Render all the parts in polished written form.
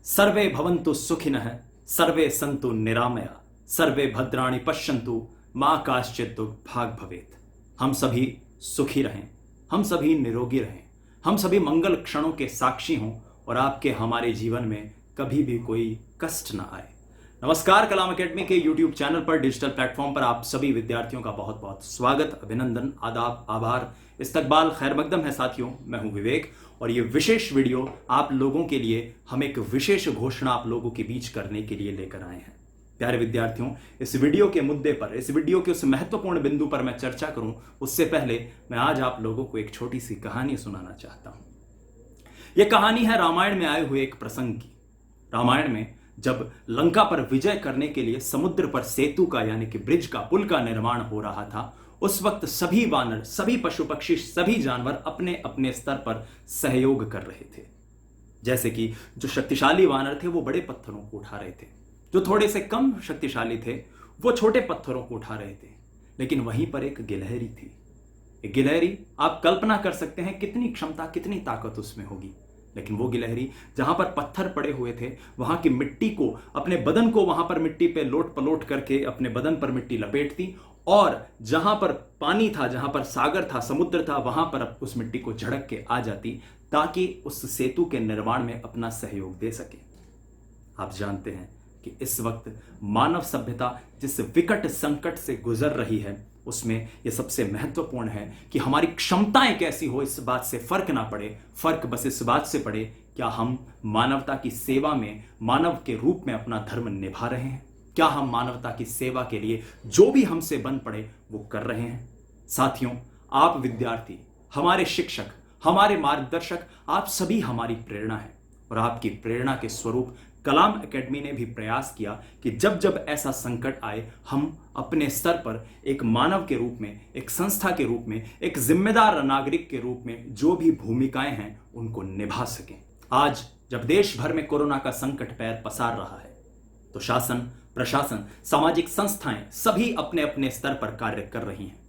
सर्वे भवन्तु सुखिनः, सर्वे सन्तु निरामया, सर्वे भद्राणि पश्यन्तु, मां काश्चित् दुर्भाग् भवेत्। हम सभी सुखी रहें, हम सभी निरोगी रहें, हम सभी मंगल क्षणों के साक्षी हों और आपके हमारे जीवन में कभी भी कोई कष्ट ना आए। नमस्कार, कलाम एकेडमी के YouTube चैनल पर, डिजिटल प्लेटफॉर्म पर आप सभी विद्यार्थियों का बहुत बहुत स्वागत, अभिनंदन, आदाब, आभार, इस्तकबाल, खैर मकदम है साथियों। मैं हूं विवेक और ये विशेष वीडियो आप लोगों के लिए हम एक विशेष घोषणा आप लोगों के बीच करने के लिए लेकर आए हैं। प्यारे विद्यार्थियों, इस वीडियो के मुद्दे पर, इस वीडियो के उस महत्वपूर्ण बिंदु पर मैं चर्चा करूं उससे पहले मैं आज आप लोगों को एक छोटी सी कहानी सुनाना चाहता हूं। यह कहानी है रामायण में आए हुए एक प्रसंग की। रामायण में जब लंका पर विजय करने के लिए समुद्र पर सेतु का यानी कि ब्रिज का, पुल का निर्माण हो रहा था, उस वक्त सभी वानर, सभी पशु पक्षी, सभी जानवर अपने अपने स्तर पर सहयोग कर रहे थे। जैसे कि जो शक्तिशाली वानर थे वो बड़े पत्थरों को उठा रहे थे, जो थोड़े से कम शक्तिशाली थे वो छोटे पत्थरों को उठा रहे थे। लेकिन वहीं पर एक गिलहरी थी। एक गिलहरी, आप कल्पना कर सकते हैं कितनी क्षमता, कितनी ताकत उसमें होगी। लेकिन वो गिलहरी जहां पर पत्थर पड़े हुए थे वहां की मिट्टी को, अपने बदन को वहां पर मिट्टी पे लोट पलोट करके अपने बदन पर मिट्टी लपेटती और जहां पर पानी था, जहां पर सागर था, समुद्र था, वहां पर उस मिट्टी को झड़क के आ जाती ताकि उस सेतु के निर्माण में अपना सहयोग दे सके। आप जानते हैं कि इस वक्त मानव सभ्यता जिस विकट संकट से गुजर रही है उसमें यह सबसे महत्वपूर्ण है कि हमारी क्षमताएं कैसी हो, इस बात से फर्क ना पड़े। फर्क बस इस बात से पड़े क्या हम मानवता की सेवा में, मानव के रूप में अपना धर्म निभा रहे हैं, क्या हम मानवता की सेवा के लिए जो भी हमसे बन पड़े वो कर रहे हैं। साथियों, आप विद्यार्थी, हमारे शिक्षक, हमारे मार्गदर्शक, आप सभी हमारी प्रेरणा है और आपकी प्रेरणा के स्वरूप कलाम एकेडमी ने भी प्रयास किया कि जब जब ऐसा संकट आए हम अपने स्तर पर एक मानव के रूप में, एक संस्था के रूप में, एक जिम्मेदार नागरिक के रूप में जो भी भूमिकाएं हैं उनको निभा सकें। आज जब देश भर में कोरोना का संकट पैर पसार रहा है तो शासन, प्रशासन, सामाजिक संस्थाएं सभी अपने अपने स्तर पर कार्य कर रही हैं।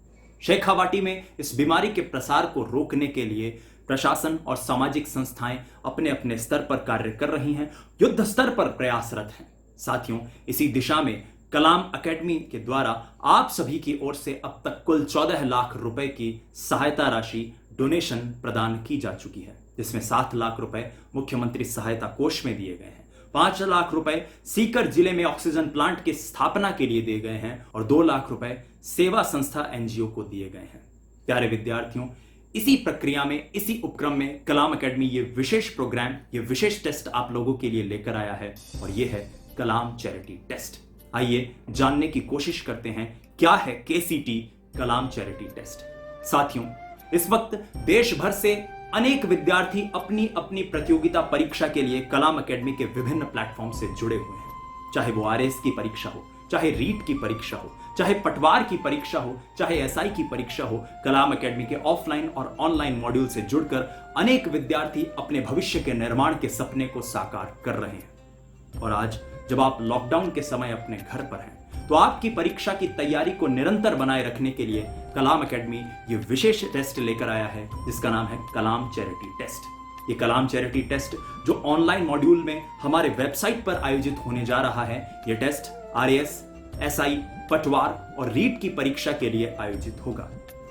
शेखावाटी में इस बीमारी के प्रसार को रोकने के लिए प्रशासन और सामाजिक संस्थाएं अपने अपने स्तर पर कार्य कर रही हैं, युद्ध स्तर पर प्रयासरत हैं। साथियों, इसी दिशा में कलाम एकेडमी के द्वारा आप सभी की ओर से अब तक कुल 14 लाख रुपए की सहायता राशि, डोनेशन प्रदान की जा चुकी है, जिसमें 7 लाख रुपए मुख्यमंत्री सहायता कोष में दिए गए हैं, 5 लाख रुपए सीकर जिले में ऑक्सीजन प्लांट की स्थापना के लिए दिए गए हैं और 2 लाख रुपए सेवा संस्था एनजीओ को दिए गए हैं। प्यारे विद्यार्थियों, इसी प्रक्रिया में, इसी उपक्रम में कलाम एकेडमी ये विशेष प्रोग्राम, ये विशेष टेस्ट आप लोगों के लिए लेकर आया है और ये है कलाम चैरिटी टेस्ट। आइए जानने की कोशिश करते हैं क्या है केसीटी, कलाम चैरिटी टेस्ट। साथियों, इस वक्त देश भर से अनेक विद्यार्थी अपनी अपनी प्रतियोगिता परीक्षा के लिए कलाम एकेडमी के विभिन्न प्लेटफॉर्म से जुड़े हुए हैं। चाहे वो आरएस की परीक्षा हो, चाहे रीट की परीक्षा हो, चाहे पटवार की परीक्षा हो, चाहे एसआई की परीक्षा हो, कलाम एकेडमी के ऑफलाइन और ऑनलाइन मॉड्यूल से जुड़कर अनेक विद्यार्थी अपने भविष्य के निर्माण के सपने को साकार कर रहे हैं। और आज जब आप लॉकडाउन के समय अपने घर पर हैं तो आपकी परीक्षा की तैयारी को निरंतर बनाए रखने के लिए कलाम एकेडमी ये विशेष टेस्ट लेकर आया है जिसका नाम है कलाम चैरिटी टेस्ट। ये कलाम चैरिटी टेस्ट जो ऑनलाइन मॉड्यूल में हमारे वेबसाइट पर आयोजित होने जा रहा है, ये टेस्ट आरएस, एसआई, पटवार और रीट की परीक्षा के लिए आयोजित होगा।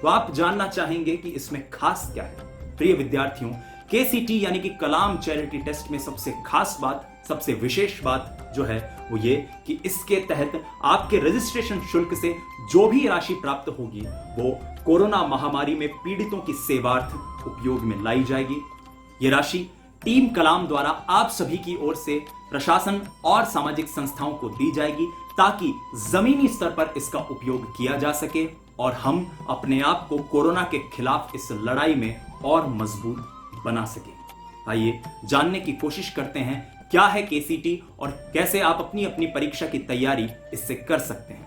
तो आप जानना चाहेंगे कि इसमें खास क्या है। प्रिय विद्यार्थियों, केसीटी यानी कि कलाम चैरिटी टेस्ट में सबसे खास बात, सबसे विशेष बात जो है वो ये कि इसके तहत आपके रजिस्ट्रेशन शुल्क से जो भी राशि प्राप्त होगी वो कोरोना महामारी में पीड़ितों की सेवार्थ उपयोग में लाई जाएगी। ये राशि टीम कलाम द्वारा आप सभी की ओर से प्रशासन और सामाजिक संस्थाओं को दी जाएगी ताकि जमीनी स्तर पर इसका उपयोग किया जा सके और हम अपने आप को कोरोना के खिलाफ इस लड़ाई में और मजबूत बना सके। आइए जानने की कोशिश करते हैं क्या है केसीटी और कैसे आप अपनी अपनी परीक्षा की तैयारी इससे कर सकते हैं।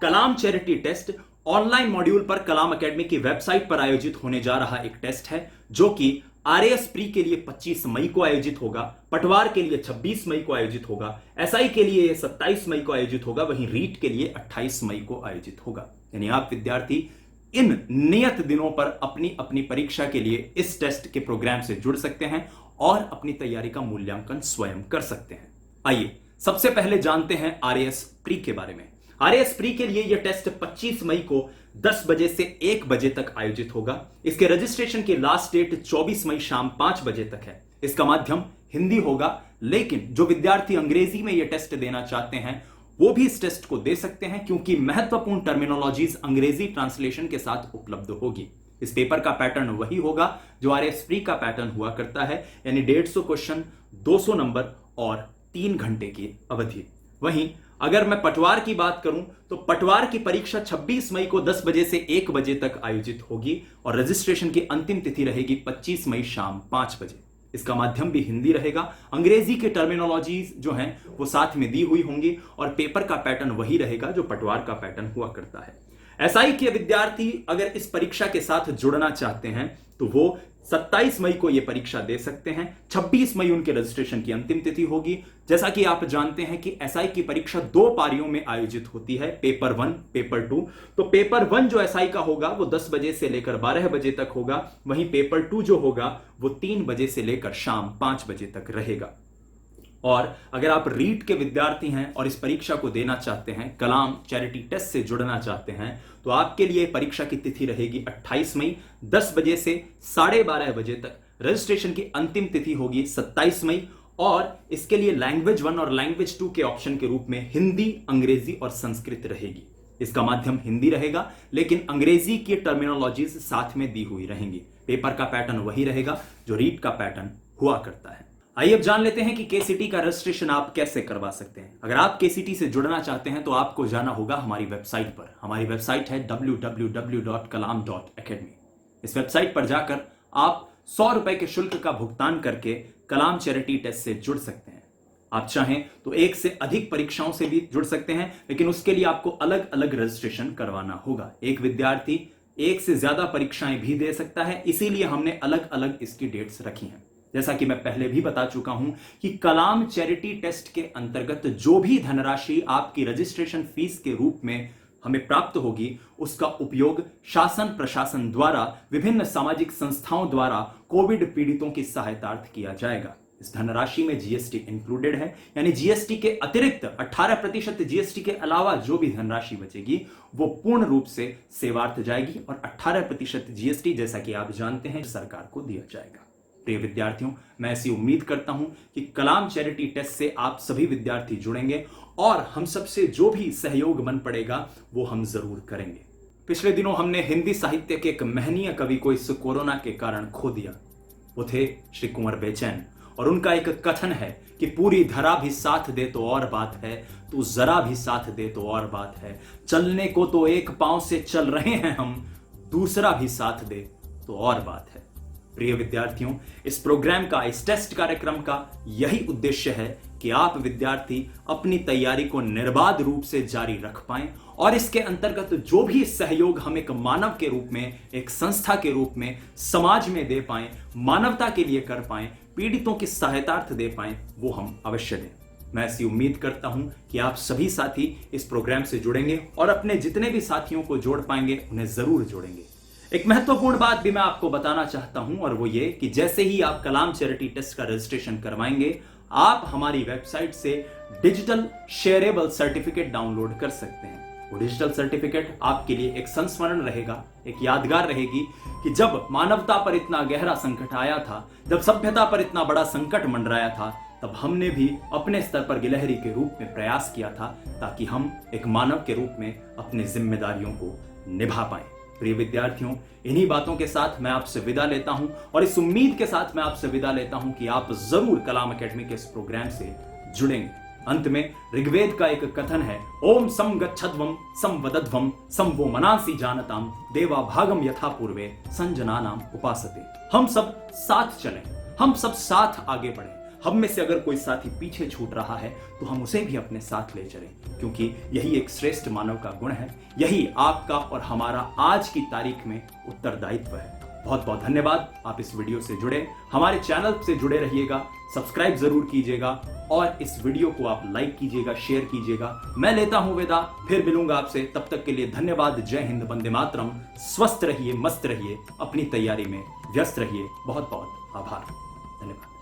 कलाम चैरिटी टेस्ट ऑनलाइन मॉड्यूल पर कलाम एकेडमी की वेबसाइट पर आयोजित होने जा रहा एक टेस्ट है जो कि आरएएस प्री के लिए 25 मई को आयोजित होगा, पटवार के लिए 26 मई को आयोजित होगा, एसआई के लिए 27 मई को आयोजित होगा, वहीं रीट के लिए 28 मई को आयोजित होगा। यानी आप विद्यार्थी इन नियत दिनों पर अपनी अपनी परीक्षा के लिए इस टेस्ट के प्रोग्राम से जुड़ सकते हैं और अपनी तैयारी का मूल्यांकन स्वयं कर सकते हैं। आइए सबसे पहले जानते हैं आरएएस प्री के बारे में। आरएएस प्री के लिए यह टेस्ट 25 मई को 10 बजे से 1 बजे तक आयोजित होगा। इसके रजिस्ट्रेशन की लास्ट डेट 24 मई शाम 5 बजे तक है। इसका माध्यम हिंदी होगा, लेकिन जो विद्यार्थी अंग्रेजी में यह टेस्ट देना चाहते हैं वो भी इस टेस्ट को दे सकते हैं, क्योंकि महत्वपूर्ण टर्मिनोलॉजीज अंग्रेजी ट्रांसलेशन के साथ उपलब्ध होगी। इस पेपर का पैटर्न वही होगा जो आरएएस प्री का पैटर्न हुआ करता है, यानी 150 क्वेश्चन, 200 नंबर और 3 घंटे की अवधि। वहीं अगर मैं पटवार की बात करूं तो पटवार की परीक्षा 26 मई को 10 बजे से 1 बजे तक आयोजित होगी और रजिस्ट्रेशन की अंतिम तिथि रहेगी 25 मई शाम 5 बजे। इसका माध्यम भी हिंदी रहेगा। अंग्रेजी के टर्मिनोलॉजीज जो हैं वो साथ में दी हुई होंगी और पेपर का पैटर्न वही रहेगा जो पटवार का पैटर्न हुआ करता है। एसआई के विद्यार्थी अगर इस परीक्षा के साथ जुड़ना चाहते हैं तो वो 27 मई को यह परीक्षा दे सकते हैं। 26 मई उनके रजिस्ट्रेशन की अंतिम तिथि होगी। जैसा कि आप जानते हैं कि एसआई की परीक्षा 2 पारियों में आयोजित होती है, पेपर 1, पेपर 2। तो पेपर 1 जो एसआई का होगा वो 10 बजे से लेकर 12 बजे तक होगा। वहीं पेपर 2 जो होगा वो 3 बजे से लेकर शाम 5 बजे तक रहेगा। और अगर आप रीट के विद्यार्थी हैं और इस परीक्षा को देना चाहते हैं, कलाम चैरिटी टेस्ट से जुड़ना चाहते हैं, तो आपके लिए परीक्षा की तिथि रहेगी 28 मई 10 बजे से 12:30 बजे तक। रजिस्ट्रेशन की अंतिम तिथि होगी 27 मई और इसके लिए लैंग्वेज 1 और लैंग्वेज 2 के ऑप्शन के रूप में हिंदी, अंग्रेजी और संस्कृत रहेगी। इसका माध्यम हिंदी रहेगा, लेकिन अंग्रेजी की टर्मिनोलॉजीज साथ में दी हुई रहेंगी। पेपर का पैटर्न वही रहेगा जो रीट का पैटर्न हुआ करता है। आइए अब जान लेते हैं कि केसीटी का रजिस्ट्रेशन आप कैसे करवा सकते हैं। अगर आप केसीटी से जुड़ना चाहते हैं तो आपको जाना होगा हमारी वेबसाइट पर। हमारी वेबसाइट है www.kalam.academy। इस वेबसाइट पर जाकर आप 100 रुपए के शुल्क का भुगतान करके कलाम चैरिटी टेस्ट से जुड़ सकते हैं। आप चाहें तो एक से अधिक परीक्षाओं से भी जुड़ सकते हैं, लेकिन उसके लिए आपको अलग अलग रजिस्ट्रेशन करवाना होगा। एक विद्यार्थी एक से ज्यादा परीक्षाएं भी दे सकता है, इसीलिए हमने अलग अलग इसकी डेट्स रखी हैं। जैसा कि मैं पहले भी बता चुका हूं कि कलाम चैरिटी टेस्ट के अंतर्गत जो भी धनराशि आपकी रजिस्ट्रेशन फीस के रूप में हमें प्राप्त होगी, उसका उपयोग शासन प्रशासन द्वारा विभिन्न सामाजिक संस्थाओं द्वारा कोविड पीड़ितों की सहायतार्थ किया जाएगा। इस धनराशि में जीएसटी इंक्लूडेड है, यानी जीएसटी के अतिरिक्त 18% जीएसटी के अलावा जो भी धनराशि बचेगी वो पूर्ण रूप से सेवार्थ जाएगी और 18% जीएसटी, जैसा कि आप जानते हैं, सरकार को दिया जाएगा। प्रिय विद्यार्थियों, मैं ऐसी उम्मीद करता हूं कि कलाम चैरिटी टेस्ट से आप सभी विद्यार्थी जुड़ेंगे और हम सबसे जो भी सहयोग बन पड़ेगा वो हम जरूर करेंगे। पिछले दिनों हमने हिंदी साहित्य के एक महनीय कवि को इस कोरोना के कारण खो दिया। वो थे श्री कुंवर बेचैन और उनका एक कथन है कि पूरी धरा भी साथ दे तो और बात है, तू जरा भी साथ दे तो और बात है, चलने को तो एक पांव से चल रहे हैं हम, दूसरा भी साथ दे तो और बात है। प्रिय विद्यार्थियों, इस प्रोग्राम का, इस टेस्ट कार्यक्रम का यही उद्देश्य है कि आप विद्यार्थी अपनी तैयारी को निर्बाध रूप से जारी रख पाएं और इसके अंतर्गत जो भी सहयोग हम एक मानव के रूप में, एक संस्था के रूप में समाज में दे पाएं, मानवता के लिए कर पाएं, पीड़ितों की सहायतार्थ दे पाएं, वो हम अवश्य दें। मैं ऐसी उम्मीद करता हूं कि आप सभी साथी इस प्रोग्राम से जुड़ेंगे और अपने जितने भी साथियों को जोड़ पाएंगे उन्हें जरूर जोड़ेंगे। एक महत्वपूर्ण बात भी मैं आपको बताना चाहता हूं और वो ये कि जैसे ही आप कलाम चैरिटी टेस्ट का रजिस्ट्रेशन करवाएंगे, आप हमारी वेबसाइट से डिजिटल शेयरेबल सर्टिफिकेट डाउनलोड कर सकते हैं। वो डिजिटल सर्टिफिकेट आपके लिए एक संस्मरण रहेगा, एक यादगार रहेगी कि जब मानवता पर इतना गहरा संकट आया था, जब सभ्यता पर इतना बड़ा संकट मंडराया था, तब हमने भी अपने स्तर पर गिलहरी के रूप में प्रयास किया था ताकि हम एक मानव के रूप में अपनी जिम्मेदारियों को निभा पाएं। प्रिय विद्यार्थियों, इन्हीं बातों के साथ मैं आपसे विदा लेता हूं और इस उम्मीद के साथ मैं आपसे विदा लेता हूं कि आप जरूर कलाम एकेडमी के इस प्रोग्राम से जुड़ेंगे। अंत में ऋग्वेद का एक कथन है, ओम सम गच्छध्वम सम वदध्वम सम वो मनासी जानताम देवा भागम यथा पूर्वे संजनानाम उपासते। हम सब साथ चलें, हम सब साथ आगे बढ़ें। हम में से अगर कोई साथी पीछे छूट रहा है तो हम उसे भी अपने साथ ले चलें, क्योंकि यही एक श्रेष्ठ मानव का गुण है, यही आपका और हमारा आज की तारीख में उत्तरदायित्व है। बहुत बहुत धन्यवाद, आप इस वीडियो से जुड़े, हमारे चैनल से जुड़े रहिएगा, सब्सक्राइब जरूर कीजिएगा और इस वीडियो को आप लाइक कीजिएगा, शेयर कीजिएगा। मैं लेता हूं विदा, फिर मिलूंगा आपसे, तब तक के लिए धन्यवाद। जय हिंद, वंदे मातरम। स्वस्थ रहिए, मस्त रहिए, अपनी तैयारी में व्यस्त रहिए। बहुत बहुत आभार, धन्यवाद।